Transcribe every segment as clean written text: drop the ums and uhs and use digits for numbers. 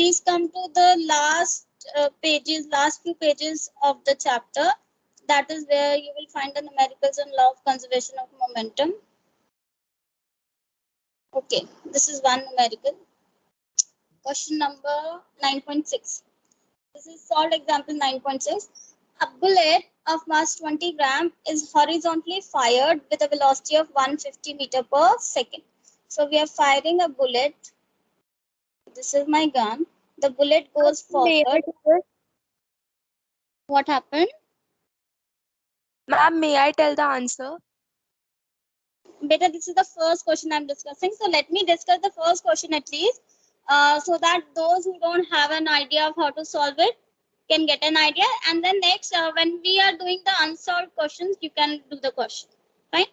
Please come to the last few pages of the chapter. That is where you will find the numericals and law of conservation of momentum. Okay, this is one numerical. Question number 9.6. This is solved example 9.6. A bullet of mass 20 gram is horizontally fired with a velocity of 150 meter per second. So we are firing a bullet. This is my gun. The bullet goes forward. What happened? Ma'am, may I tell the answer? Beta, this is the first question I'm discussing. So let me discuss the first question at least, so that those who don't have an idea of how to solve it can get an idea. And then next, when we are doing the unsolved questions, you can do the question. Fine.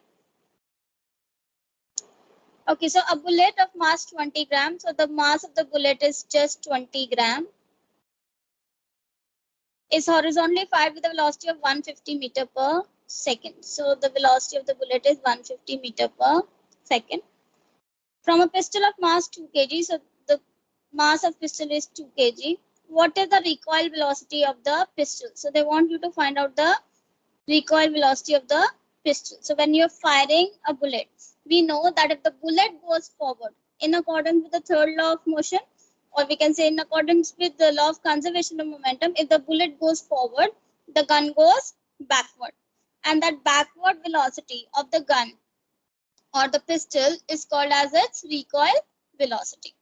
Okay, so a bullet of mass 20 grams. So the mass of the bullet is just 20 gram. Is horizontally fired with a velocity of 150 meter per second. So the velocity of the bullet is 150 meter per second. From a pistol of mass 2 kg, so the mass of pistol is 2 kg. What is the recoil velocity of the pistol? So they want you to find out the recoil velocity of the pistol. So when you're firing a bullet, we know that if the bullet goes forward in accordance with the third law of motion, or we can say in accordance with the law of conservation of momentum, if the bullet goes forward, the gun goes backward. And that backward velocity of the gun or the pistol is called as its recoil velocity.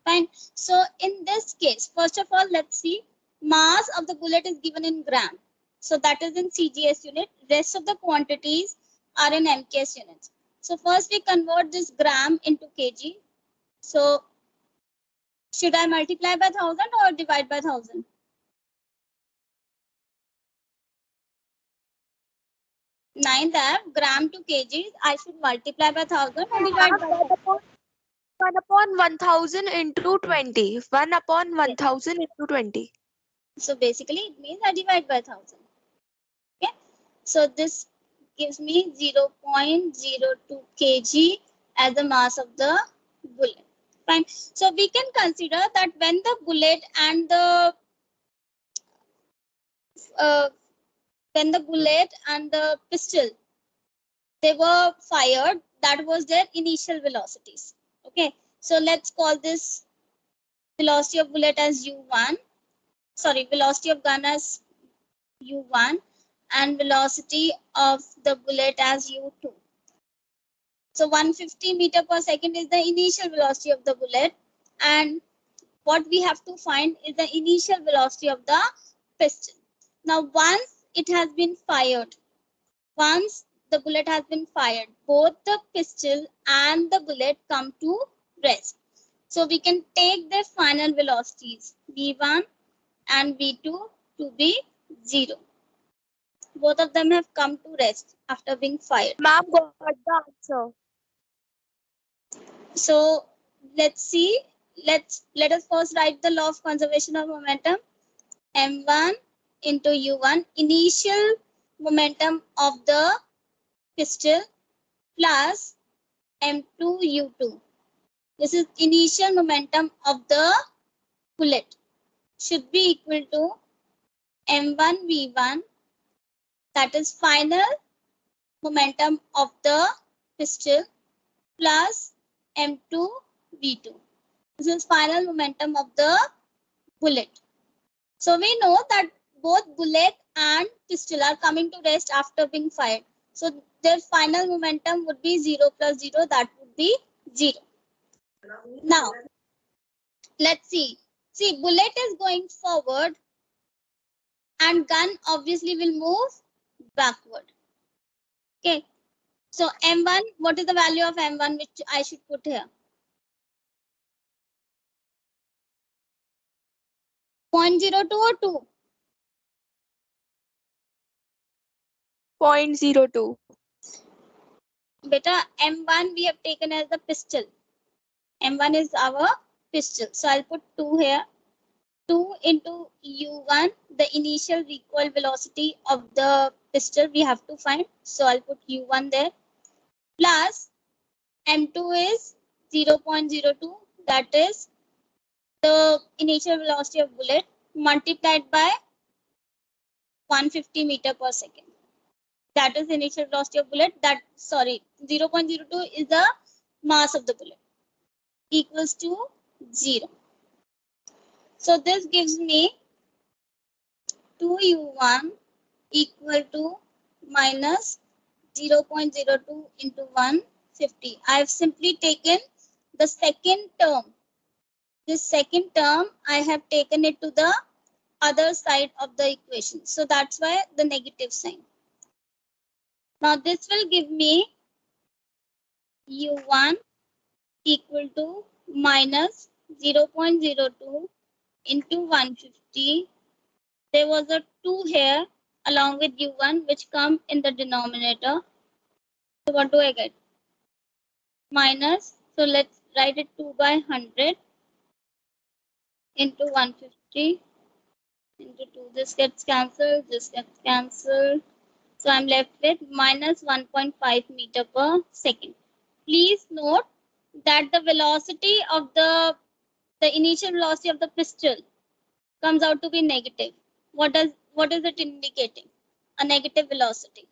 Fine. So in this case, first of all, let's see, mass of the bullet is given in gram. So that is in CGS unit. Rest of the quantities are in MKS units. So first we convert this gram into kg. So should I multiply by 1000 or divide by 1000? Nine that gram to kg, I should multiply by 1000 or divide by 1000? 1 upon 1000 into 20. 1 upon 1000 into 20. So basically it means I divide by 1000. Okay. So this gives me 0.02 kg as the mass of the bullet. Fine. So we can consider that when the bullet and the pistol, they were fired, that was their initial velocities. Okay. So let's call this velocity of bullet as U1. Sorry, velocity of gun as U1 and velocity of the bullet as U2. So 150 meter per second is the initial velocity of the bullet, and what we have to find is the initial velocity of the pistol. Now once it has been fired, once the bullet has been fired, both the pistol and the bullet come to rest. So we can take their final velocities V1 and V2 to be 0. Both of them have come to rest after being fired. Ma'am, got the answer. So let's see. Let us first write the law of conservation of momentum. M1 into U1, initial momentum of the pistol, plus M2 U2. This is initial momentum of the bullet, should be equal to M1 V1, that is final momentum of the pistol, plus M2 V2. This is final momentum of the bullet. So we know that both bullet and pistol are coming to rest after being fired. So their final momentum would be 0 plus 0, that would be 0. Now, let's see. See, bullet is going forward and gun obviously will move backward. Okay. So M1, what is the value of M1 which I should put here? 0.02 or 2? 0.02. Beta, M1 we have taken as the pistol. M1 is our pistol. So I'll put 2 here. 2 into U1, the initial recoil velocity of the pistol we have to find. So I'll put U1 there. Plus M2 is 0.02. That is the initial velocity of bullet multiplied by 150 meter per second. That is the initial velocity of bullet. 0.02 is the mass of the bullet equals to 0. So this gives me 2u1 equal to minus 0.02 into 150. I have simply taken the second term. This second term, I have taken it to the other side of the equation. So that's why the negative sign. Now this will give me u1 equal to minus 0.02 into 150. There was a 2 here along with u1 which come in the denominator. So what do I get? Minus, so let's write it 2 by 100 into 150 into 2. This gets cancelled, this gets cancelled. So I'm left with minus 1.5 meter per second. Please note that the velocity of the initial velocity of the pistol comes out to be negative. What is it indicating? A negative velocity.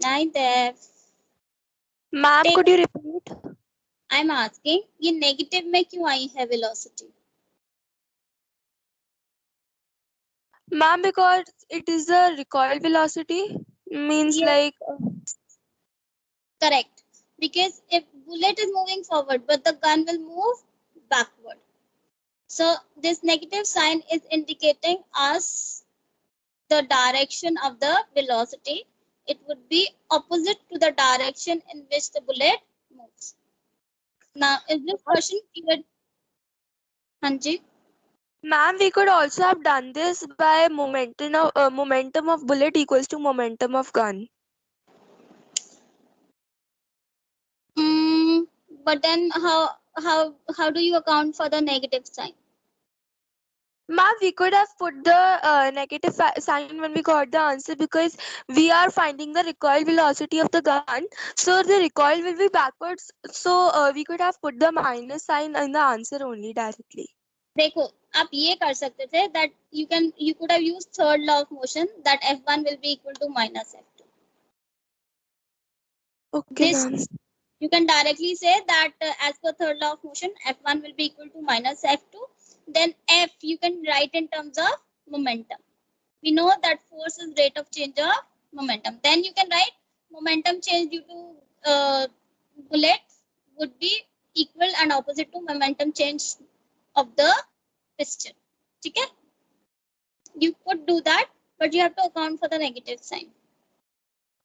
Neither. Ma'am, could you repeat? I'm asking, ये negative में क्यों आई है velocity? Ma'am, because it is a recoil velocity, means Yes. like Correct. Because if bullet is moving forward, but the gun will move backward. So this negative sign is indicating us the direction of the velocity. It would be opposite to the direction in which the bullet moves. Now, is this question clear? Hanji? ma'am, we could also have done this by momentum of bullet equals to momentum of gun. But then how do you account for the negative sign? Ma'am, we could have put the negative sign when we got the answer because we are finding the recoil velocity of the gun. So the recoil will be backwards. So we could have put the minus sign in the answer only directly. देखो आप ये कर सकते थे that you could have used third law of motion that F1 will be equal to minus F2. Okay, This ma'am. you can directly say that as per third law of motion F1 will be equal to minus F2. Then F you can write in terms of momentum. We know that force is rate of change of momentum. Then you can write momentum change due to bullets would be equal and opposite to momentum change of the piston. Okay? You could do that, but you have to account for the negative sign.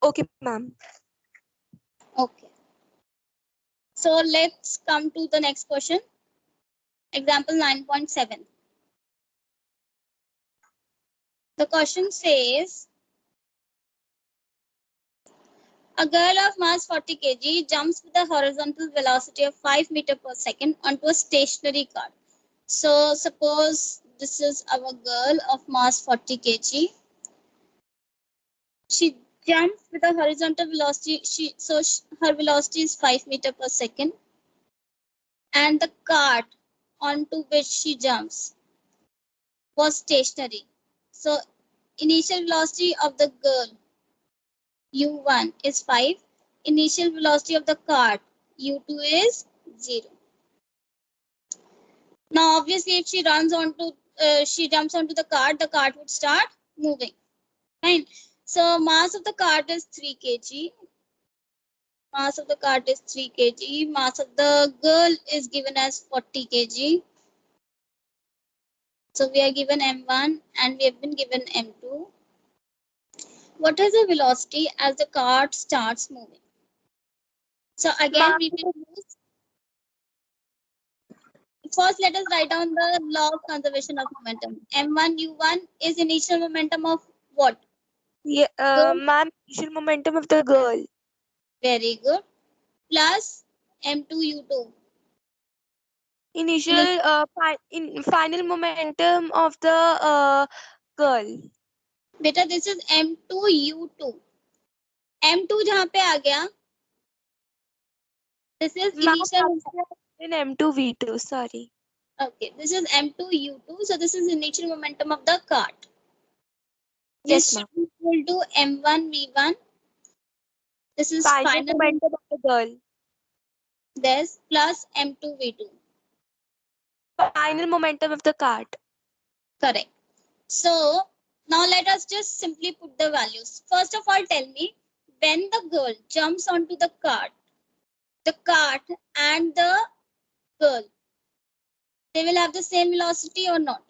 Okay, ma'am. Okay. So let's come to the next question. Example 9.7. The question says, a girl of mass 40 kg jumps with a horizontal velocity of 5 meter per second onto a stationary car. So suppose this is our girl of mass 40 kg. She jumps with a horizontal velocity. Her velocity is 5 meter per second. And the cart onto which she jumps was stationary. So initial velocity of the girl u1 is 5. Initial velocity of the cart u2 is 0. Now obviously if she jumps onto the cart would start moving. Fine. So mass of the cart is 3 kg. Mass of the cart is 3 kg. Mass of the girl is given as 40 kg. So we are given m1 and we have been given m2. What is the velocity as the cart starts moving? So again, we will use. First, let us write down the law of conservation of momentum. M1 U1 is initial momentum of what? Yeah, ma'am, initial momentum of the girl. Very good. Plus M2 U2. Initial final momentum of the girl. Beta, this is M2 U2. m2 जहाँ पे आ गया, this is Ma'am, initial. in M2 V2, sorry. Okay, this is m2 u2, so this is initial momentum of the cart. Yes, This ma'am. should be equal to m1 v1. This is Final final momentum of the girl. this plus m2 v2. Final momentum of the cart. Correct. So now let us just simply put the values. First of all, tell me, when the girl jumps onto the cart and the girl, they will have the same velocity or not?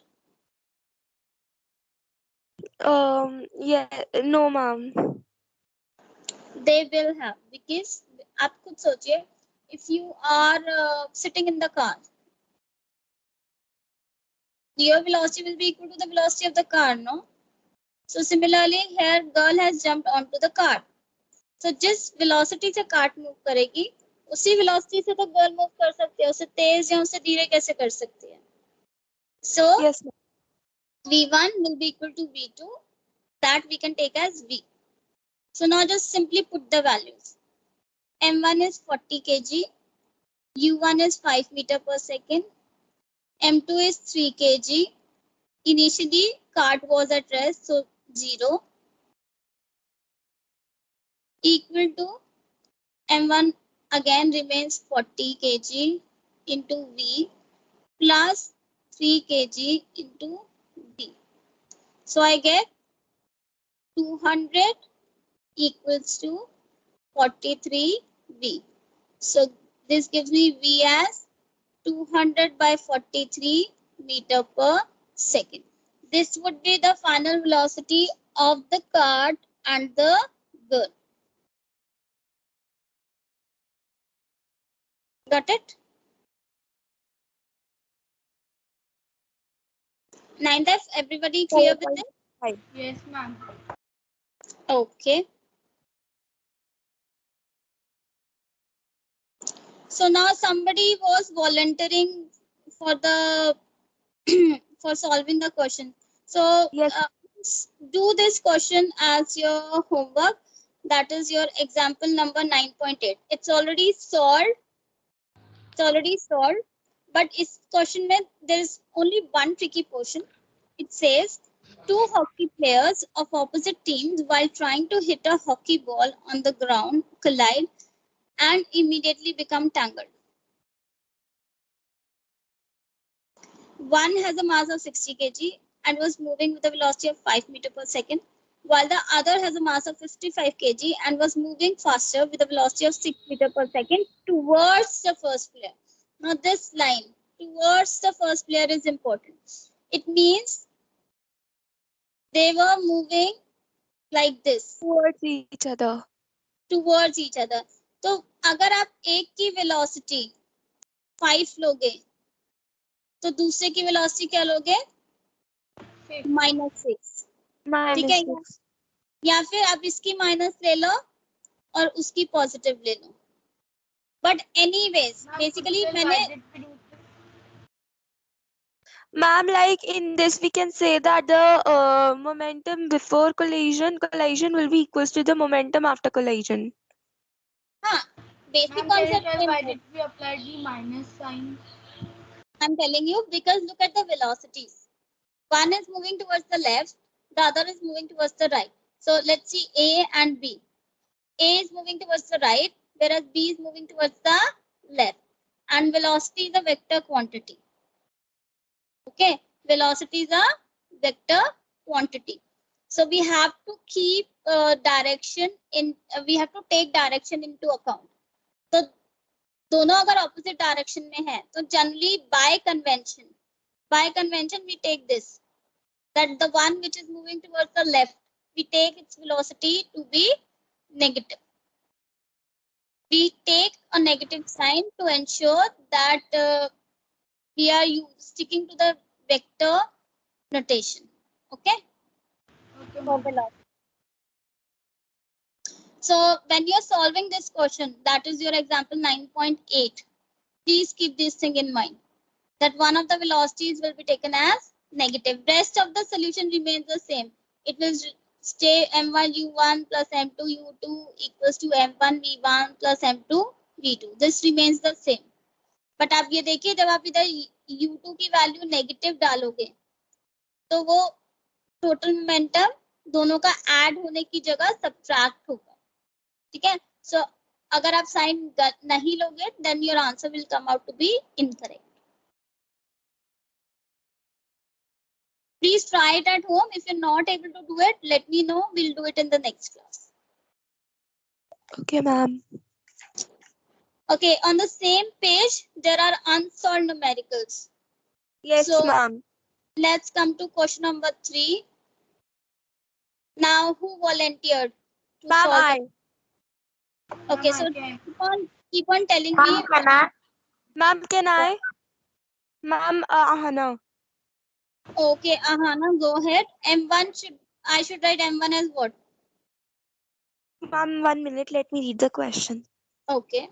Yeah, no, ma'am. They will have, because आप खुद सोचिए, if you are sitting in the car, your velocity will be equal to the velocity of the car, no? So similarly here girl has jumped onto the cart. So जिस velocity से cart move करेगी, उसी velocity से तो girl move कर सकती है, उसे तेज या उसे धीरे कैसे कर सकती है? So Yes, ma'am. v1 will be equal to v2, that we can take as v. So now just simply put the values. m1 is 40 kg, u1 is 5 meter per second, m2 is 3 kg. Initially cart was at rest, so 0, equal to m1 again remains 40 kg into v plus 3 kg into v. So I get 200 equals to 43 v. So this gives me v as 200 by 43 meter per second. This would be the final velocity of the cart and the girl. Got it? 9th F, everybody clear with it? 4.5. Yes, ma'am. Okay. So now somebody was volunteering for the for solving the question. So Yes. do this question as your homework. That is your example number 9.8. It's already solved. But this question mein, there is only one tricky portion. It says two hockey players of opposite teams while trying to hit a hockey ball on the ground collide and immediately become tangled. One has a mass of 60 kg and was moving with a velocity of 5 meter per second, while the other has a mass of 55 kg and was moving faster with a velocity of 6 meter per second towards the first player. Now this line, towards the first player, is important. It means they were moving like this, Towards each other. towards each other. तो अगर आप एक की velocity 5 लोगे, तो दूसरे की velocity क्या लोगे? -6. ठीक है, -6. या फिर आप इसकी माइनस ले लो और उसकी पॉजिटिव ले लो. बट एनीवेज बेसिकली मैंने Ma'am, like in this, we can say that the momentum before collision will be equals to the momentum after collision. हाँ basic Ma'am, can you concept tell same why है. did we apply the minus sign? I'm telling you because look at the velocities. One is moving towards the left, the other is moving towards the right. So let's see A and B. A is moving towards the right, whereas B is moving towards the left. And velocity is a vector quantity. Okay, velocity is a vector quantity. So we have to keep direction in. We have to take direction into account. तो दोनों अगर opposite direction में है, तो generally by convention we take this, that the one which is moving towards the left, we take its velocity to be negative. We take a negative sign to ensure that we are sticking to the vector notation. Okay. Okay, For ma'am. velocity. So when you're solving this question, that is your example 9.8, please keep this thing in mind, that one of the velocities will be taken as negative. Rest of the solution remains the same. It will stay m1 u1 plus m2 u2 equals to m1 v1 plus m2 v2. This remains the same. But आप ये देखिए जब आप इधर u2 की value negative डालोगे तो वो टोटल मोमेंटम दोनों का ऐड होने की जगह सब्ट्रैक्ट होगा. ठीक है. सो अगर आप साइन नहीं लोगे then your answer will come out to be incorrect. Please try it at home. If you're not able to do it, let me know. We'll do it in the next class. Okay, ma'am. Okay, on the same page, there are unsolved numericals. Yes, So, ma'am. let's come to question number 3. Now, who volunteered to Ma'am, solve I. it? Okay, so keep on telling me. Ma'am, can I? Ma'am, Ahana. Okay, Ahana, go ahead. I should write M1 as what? Ma'am, 1 minute. Let me read the question. Okay.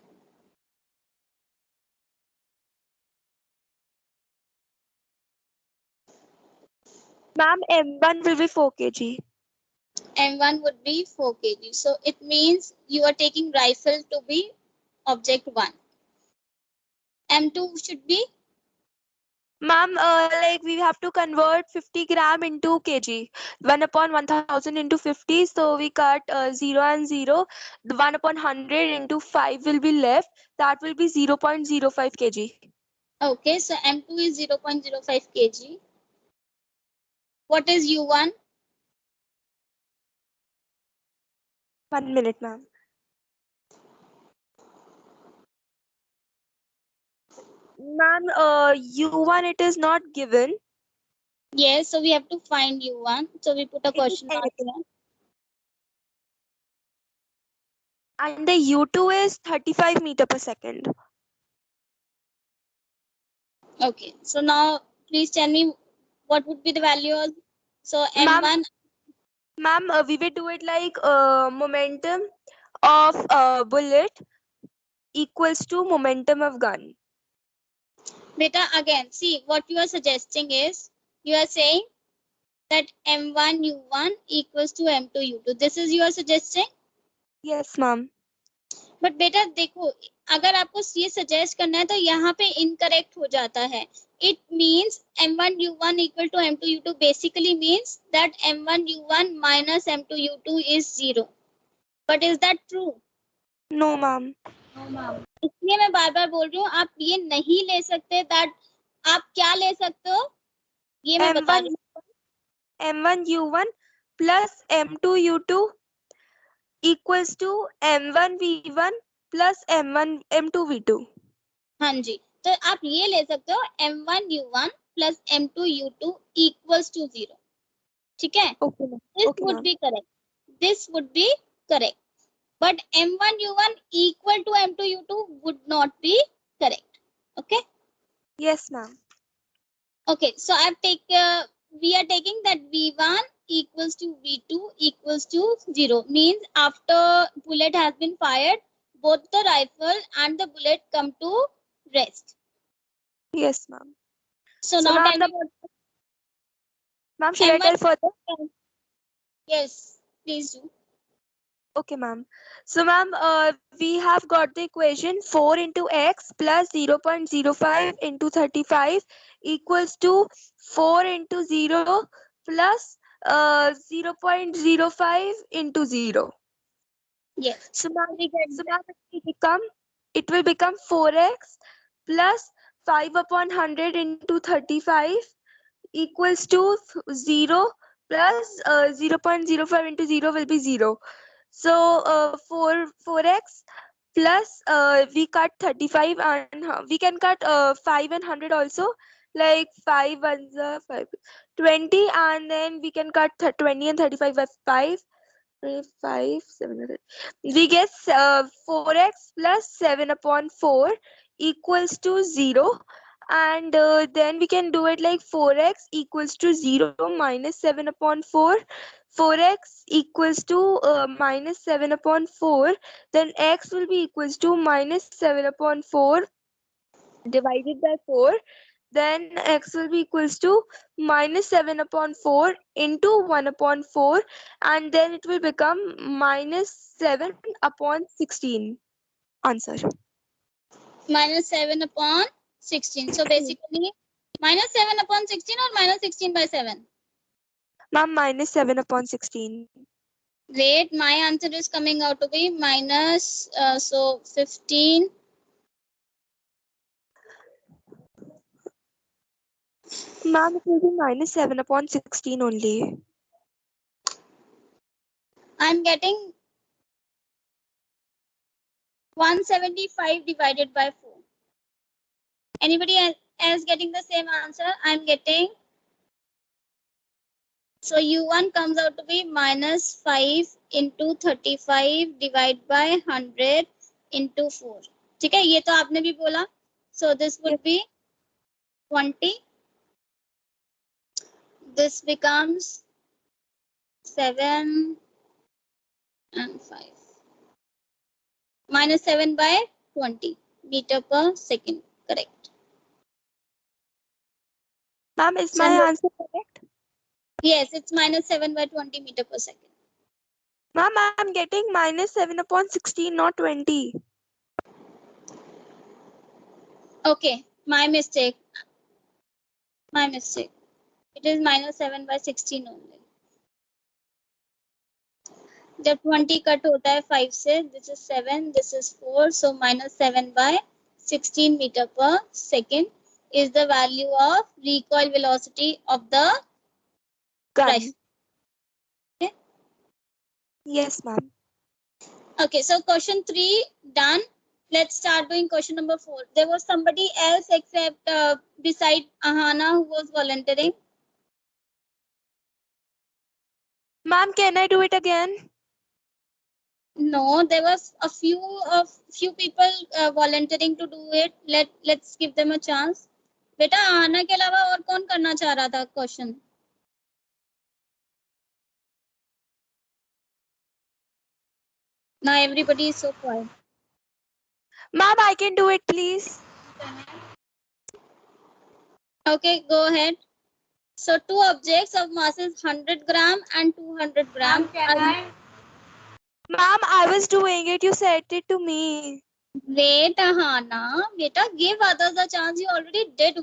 Ma'am, M1 will be 4 kg. M1 would be 4 kg. So it means you are taking rifle to be object 1. M2 should be? Ma'am, like we have to convert 50 gram into kg. 1 upon 1000 into 50. So we cut 0 and 0. The 1 upon 100 into 5 will be left. That will be 0.05 kg. Okay, so M2 is 0.05 kg. What is U1? 1 minute, ma'am. Ma'am, U1 it is not given. Yes, so we have to find U1. So we put a question mark here. And the U2 is 35 meter per second. Okay, so now please tell me what would be the value of, so M1. Ma'am, we will do it like momentum of bullet equals to momentum of gun. Beta, again, see what you are suggesting is, you are saying that M1 U1 equals to M2 U2. This is you are suggesting? Yes, ma'am. But बेटा देखो, अगर आपको ये suggest करना है तो यहाँ पे इनकरेक्ट हो जाता है. It means m1 u1 equal to m2 u2 basically means that m1 u1 minus m2 u2 is 0. But is that true? No, ma'am. इसलिए मैं बार बार बोल रही हूँ, आप ये नहीं ले सकते. दैट आप क्या ले सकते हो ये मैं बता रही हूँ. M1 U1 plus M2 U2 equals to M1 V1 plus M1 M2 V2. हाँ जी, तो आप ये ले सकते हो m1 u1 plus m2 u2 equals to 0. ठीक है. Okay, This okay, would ma'am. be correct. This would be correct. But m1 u1 equal to m2 u2 would not be correct. Okay. Yes, ma'am. Okay, so we are taking that v1 equals to v2 equals to 0. Means after bullet has been fired, both the rifle and the bullet come to rest. Yes, ma'am. So So now ma'am, tell me what. ma'am, should I tell further? Yes, please do. Okay, ma'am. So, ma'am, we have got the equation 4 into x plus 0.05 into 35 equals to 4 into 0 plus 0.05 into 0. Yes. So, ma'am, it will become 4x plus 5 upon 100 into 35 equals to 0 plus 0.05 into 0 will be 0. So 4x plus we cut 35 and we can cut 5 and 100 also, like 5 ones are 5 20, and then we can cut 20 and 35 by 5 5 700. We get 4x plus 7 upon 4 equals to 0, and then we can do it like 4x equals to 0 minus 7 upon 4. 4x equals to minus 7 upon 4, then x will be equals to minus 7 upon 4 divided by 4. then x will be equals to minus 7 upon 4 into 1 upon 4, and then it will become minus 7 upon 16. Answer. Minus 7 upon 16. So basically, minus 7 upon 16 or minus 16 by 7? Ma'am, minus 7 upon 16. Great. My answer is coming out to be minus, so 15. Ma'am, it will be minus 7 upon 16 only. I'm getting 175 divided by 4. Anybody else getting the same answer? I'm getting. So U1 comes out to be minus 5 into 35 divided by 100 into 4. ठीक है, ये तो आपने भी बोला. So this would be 20. This becomes 7 and 5. Minus 7 by 20 meter per second. Correct. Ma'am, is So my no- answer correct? Yes, it's minus 7 by 20 meter per second. Ma'am, I'm getting minus 7 upon 16, not 20. Okay, my mistake. My mistake. It is minus 7 by 16 only. जब 20 cut होता है 5 से, this is 7, this is 4, so minus 7 by 16 meter per second is the value of recoil velocity of the Gun. rifle. Okay. Yes, ma'am. Okay, so question 3 done. Let's start doing question number 4. There was somebody else except beside Ahana who was volunteering. Ma'am, can I do it again? No, there was a few people volunteering to do it. Let's give them a chance. बेटा आना के अलावा और कौन करना चाह रहा था question? Now everybody is so quiet. Ma'am, I can do it, please. Okay, go ahead. So two objects of masses 100 gram and 200 gram. Ma'am, can I? Ma'am, I was doing it. You said it to me. Wait, Hana. Beta, give others a chance. You already did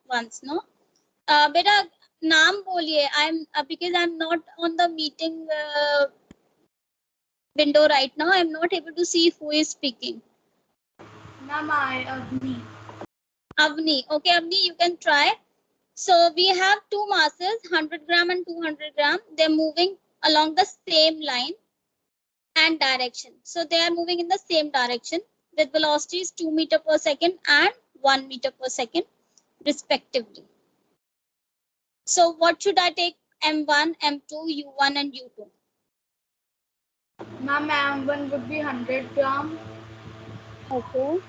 once, no? Beta, naam boliye. I'm because I'm not on the meeting window right now. I'm not able to see who is speaking. Ma'am, Avni. Avni. Okay, Avni, you can try. So we have two masses, 100 gram and 200 gram. They're moving along the same line and direction. So they are moving in the same direction with velocities 2 meter per second and 1 meter per second respectively. So what should I take? M1, M2, U1 and U2. Ma'am, M1 would be 100 gram Okay.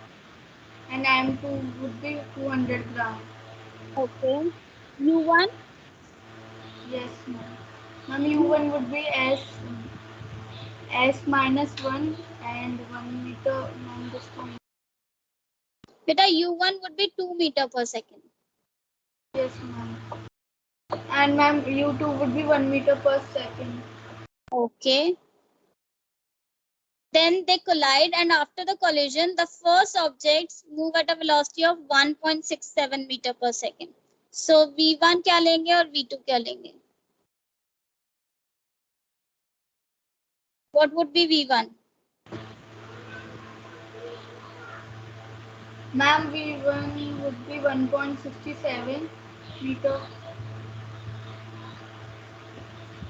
and M2 would be 200 gram. Okay. U1. Yes, ma'am. Ma'am, U1 would be S minus 1 and 1 meter long distance. Beta U1 would be 2 meter per second. Yes, ma'am. And ma'am, U2 would be 1 meter per second. Okay. Then they collide, and after the collision, the first objects move at a velocity of 1.67 meter per second. So V1 क्या लेंगे और V2 क्या लेंगे? What would be V1? Ma'am, V1 would be 1.67 meter.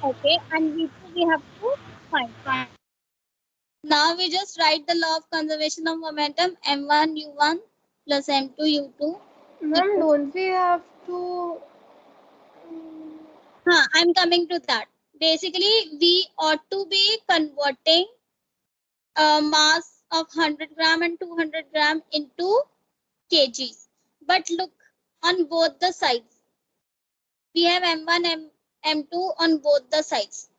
Okay, and V2 we have to find. Fine. Now we just write the law of conservation of momentum M1 U1 plus M2 U2. Ma'am, don't we have to? I'm coming to that. Basically, we ought to be converting a mass of 100 gram and 200 gram into kgs. But look on both the sides. We have M1, M2 on both the sides.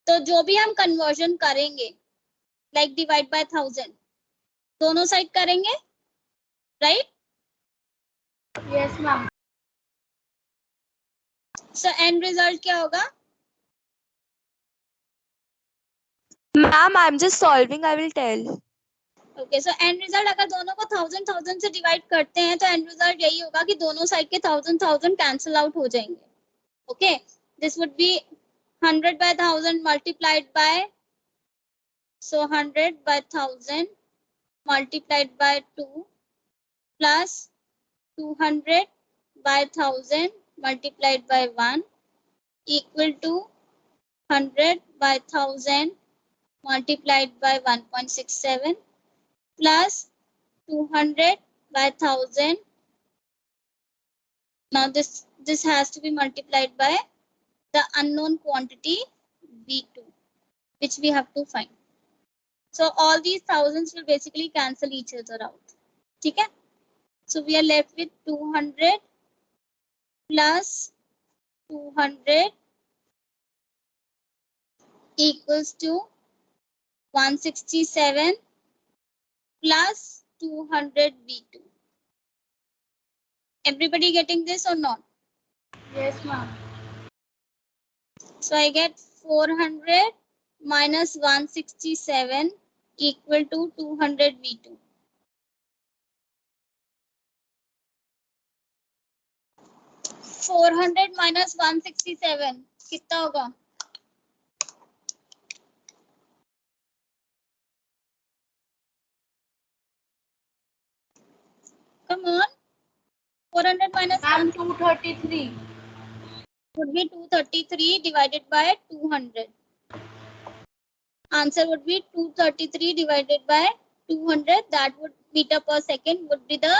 तो जो भी हम conversion करेंगे, like divide by 1000, दोनों side करेंगे, right? Yes, ma'am. So end result क्या होगा? Ma'am, I'm just solving. I will tell. Okay so and result अगर दोनों को 1000 से डिवाइड करते हैं तो एंड रिजल्ट यही होगा कि दोनों साइड के 1000 कैंसिल आउट हो जाएंगे. Okay this would be 100 by 1000 multiplied by, so 100 by 1000 multiplied by 2 plus 200 by 1000 multiplied by 1 equal to 100 by 1000 multiplied by 1.67 plus 200 by 1000. Now this has to be multiplied by the unknown quantity V2, which we have to find. So all these thousands will basically cancel each other out. ठीक है? So we are left with 200 plus 200 equals to 167 plus 200 V2. Everybody getting this or not? Yes, ma'am. So I get 400 minus 167 equal to 200 V2. $400 minus 167 कितना होगा? Come on. 400 minus Ma'am, 1 233. would be 233 divided by 200. Answer would be 233 divided by 200. That would meter per second would be the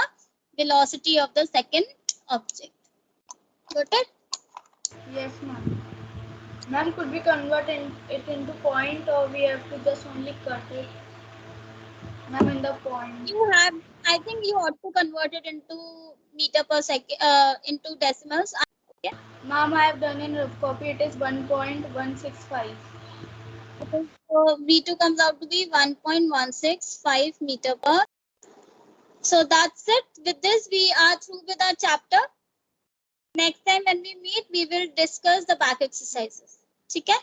velocity of the second object. Got it? Yes, ma'am. Ma'am, could we convert it into point, or we have to just only cut it? Ma'am, in the point. You have, I think you ought to convert it into meter per second, into decimals. Okay. Ma'am, I have done in rough copy. It is 1.165. So V2 comes out to be 1.165 meter per. So that's it. With this, we are through with our chapter. Next time when we meet, we will discuss the back exercises. ठीक है?